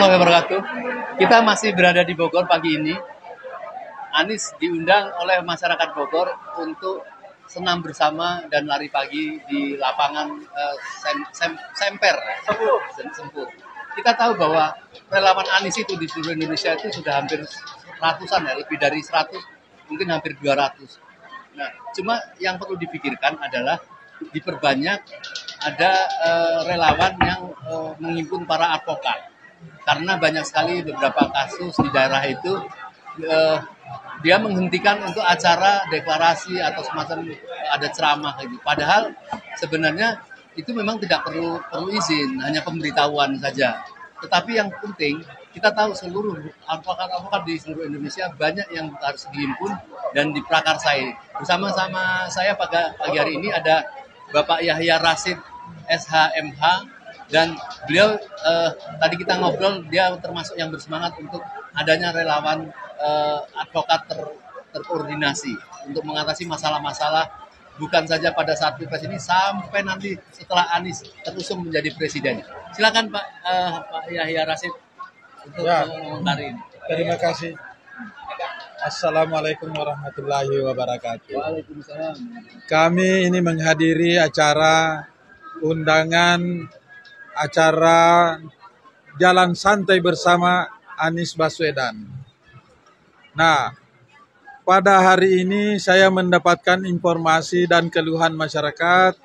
warahmatullahi wabarakatuh. Kita masih berada di Bogor pagi ini. Anies diundang oleh masyarakat Bogor untuk senam bersama dan lari pagi di lapangan Semper, Sempur. Kita tahu bahwa relawan Anies itu di seluruh Indonesia itu sudah hampir ratusan ya, lebih dari 100, mungkin hampir 200. Nah, cuma yang perlu dipikirkan adalah diperbanyak ada relawan yang menghimpun para advokat. Karena banyak sekali beberapa kasus di daerah itu dia menghentikan untuk acara deklarasi atau semacam ada ceramah gitu. Padahal sebenarnya itu memang tidak perlu izin, hanya pemberitahuan saja. Tetapi yang penting kita tahu seluruh advokat-advokat di seluruh Indonesia banyak yang harus dihimpun dan diprakarsai. Bersama-sama saya pagi hari ini ada Bapak Yahya Rashid SHMH, dan beliau tadi kita ngobrol, dia termasuk yang bersemangat untuk adanya relawan advokat terkoordinasi untuk mengatasi masalah-masalah bukan saja pada saat Pilpres ini sampai nanti setelah Anies terusung menjadi presiden. Silakan Pak Yahya Rashid untuk mengomentari ini. Terima kasih. Assalamualaikum warahmatullahi wabarakatuh. Waalaikumsalam. Kami ini menghadiri acara undangan acara Jalan Santai Bersama Anies Baswedan. Nah, pada hari ini saya mendapatkan informasi dan keluhan masyarakat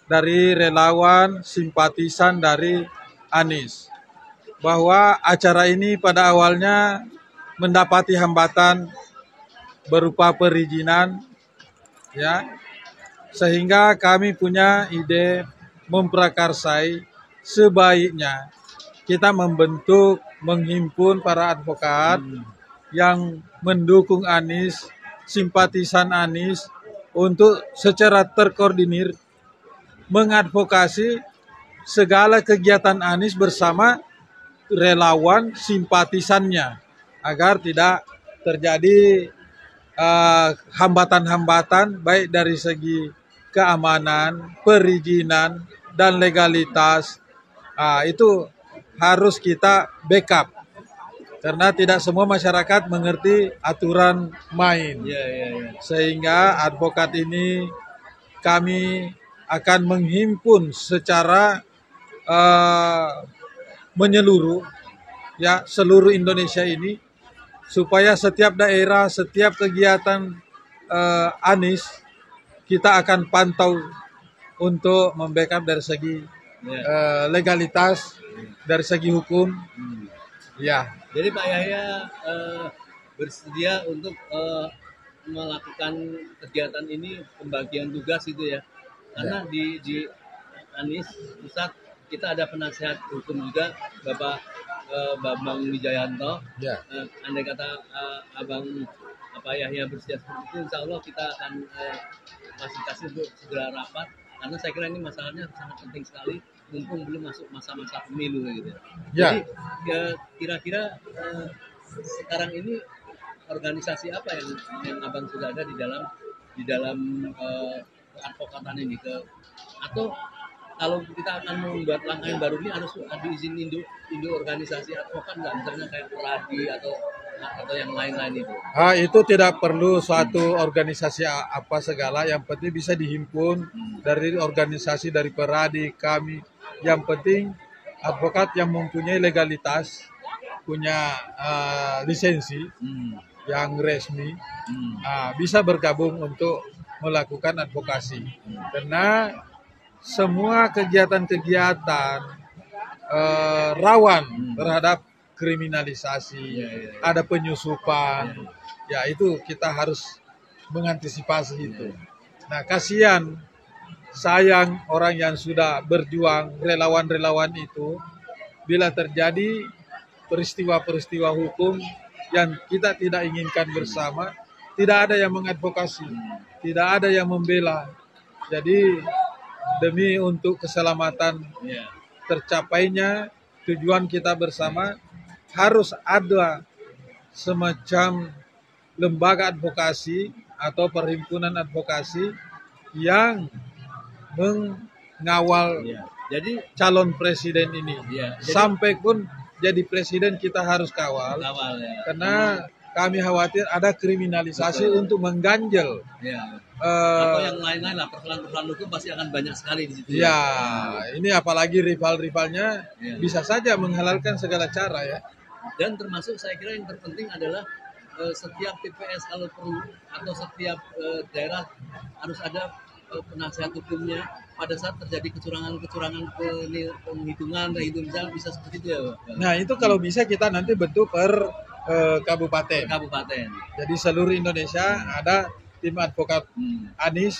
dari relawan simpatisan dari Anies bahwa acara ini pada awalnya mendapati hambatan berupa perizinan, ya, sehingga kami punya ide memprakarsai sebaiknya kita menghimpun para advokat yang mendukung Anies, simpatisan Anies, untuk secara terkoordinir mengadvokasi segala kegiatan Anies bersama relawan simpatisannya agar tidak terjadi hambatan-hambatan baik dari segi keamanan, perizinan, dan legalitas. Itu harus kita backup karena tidak semua masyarakat mengerti aturan main. Sehingga advokat ini kami akan menghimpun secara menyeluruh, ya, seluruh Indonesia ini, supaya setiap daerah, setiap kegiatan Anies kita akan pantau untuk membackup dari segi legalitas, dari segi hukum. Ya. Jadi Pak Yahya bersedia untuk melakukan kegiatan ini, pembagian tugas itu ya. Karena di Anies Pusat kita ada penasihat hukum juga, Bapak Bambang Wijayanto. Andai kata Pak Yahya bersedia seperti itu, insya Allah kita akan fasilitasi untuk segera rapat. Karena saya kira ini masalahnya sangat penting sekali, mumpung belum masuk masa-masa pemilu gitu. Jadi kira-kira sekarang ini organisasi apa yang Abang sudah ada di dalam advokatan ini, atau kalau kita akan membuat langkah yang baru ini harus diizin induk organisasi advokat nggak, misalnya kayak Peradi atau yang lain-lain itu? Itu tidak perlu suatu organisasi apa segala, yang penting bisa dihimpun dari organisasi, dari Peradi, kami. Yang penting advokat yang mempunyai legalitas, punya lisensi yang resmi, bisa bergabung untuk melakukan advokasi. Karena semua kegiatan-kegiatan rawan terhadap kriminalisasi, ada penyusupan, ya itu kita harus mengantisipasi itu. Nah, kasihan, sayang orang yang sudah berjuang, relawan-relawan itu, bila terjadi peristiwa-peristiwa hukum yang kita tidak inginkan bersama, tidak ada yang mengadvokasi, tidak ada yang membela. Jadi demi untuk keselamatan tercapainya tujuan kita bersama, harus ada semacam lembaga advokasi atau perhimpunan advokasi yang mengawal Jadi calon presiden ini. Jadi, sampai pun jadi presiden kita harus kawal, Awal ya. karena kami khawatir ada kriminalisasi untuk mengganjal. Ya. eh, Atau yang lain-lain lah, persoalan-persoalan hukum pasti akan banyak sekali di situ. ya, ini apalagi rival-rivalnya Ya. bisa saja menghalalkan segala cara ya. Dan termasuk saya kira yang terpenting adalah setiap TPS kalau perlu atau setiap daerah harus ada penasihat hukumnya pada saat terjadi kecurangan-kecurangan penghitungan itu bisa seperti itu ya Pak? Nah itu kalau bisa kita nanti bentuk per kabupaten. Kabupaten. Jadi seluruh Indonesia ada tim advokat Anies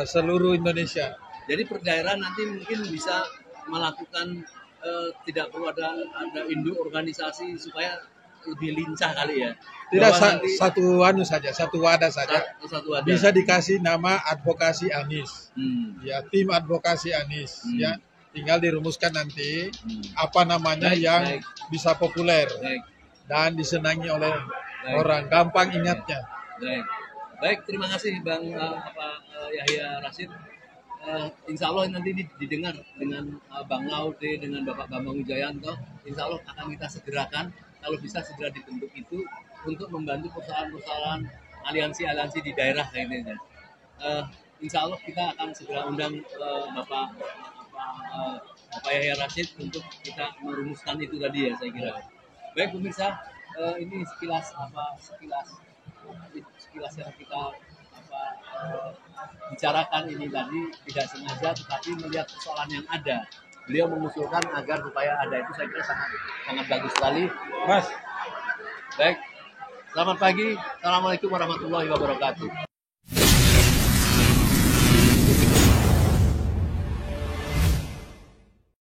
seluruh Indonesia. Jadi per daerah nanti mungkin bisa melakukan tidak perlu ada induk organisasi supaya lebih lincah kali ya. Tidak Bahwa nanti satu wadah saja. satu wadah. Bisa dikasih nama advokasi Anies. Ya, tim advokasi Anies. Ya, tinggal dirumuskan nanti apa namanya yang bisa populer dan disenangi oleh orang. Gampang ingatnya. Baik, terima kasih Bang Yahya Rashid. Insya Allah nanti ini didengar dengan Bang Laude, dengan Bapak Bambang Wijayanto. Insya Allah akan kita segerakan, kalau bisa segera dibentuk itu untuk membantu persoalan-persoalan aliansi-aliansi di daerah kayaknya. Insya Allah kita akan segera undang Bapak Yahya Rashid untuk kita merumuskan itu tadi ya saya kira. Baik pemirsa, ini sekilas yang kita bicarakan ini tadi tidak sengaja tetapi melihat persoalan yang ada. Beliau mengusulkan agar supaya ada itu saya kira sangat bagus sekali. Mas. Baik. Selamat pagi. Assalamualaikum warahmatullahi wabarakatuh.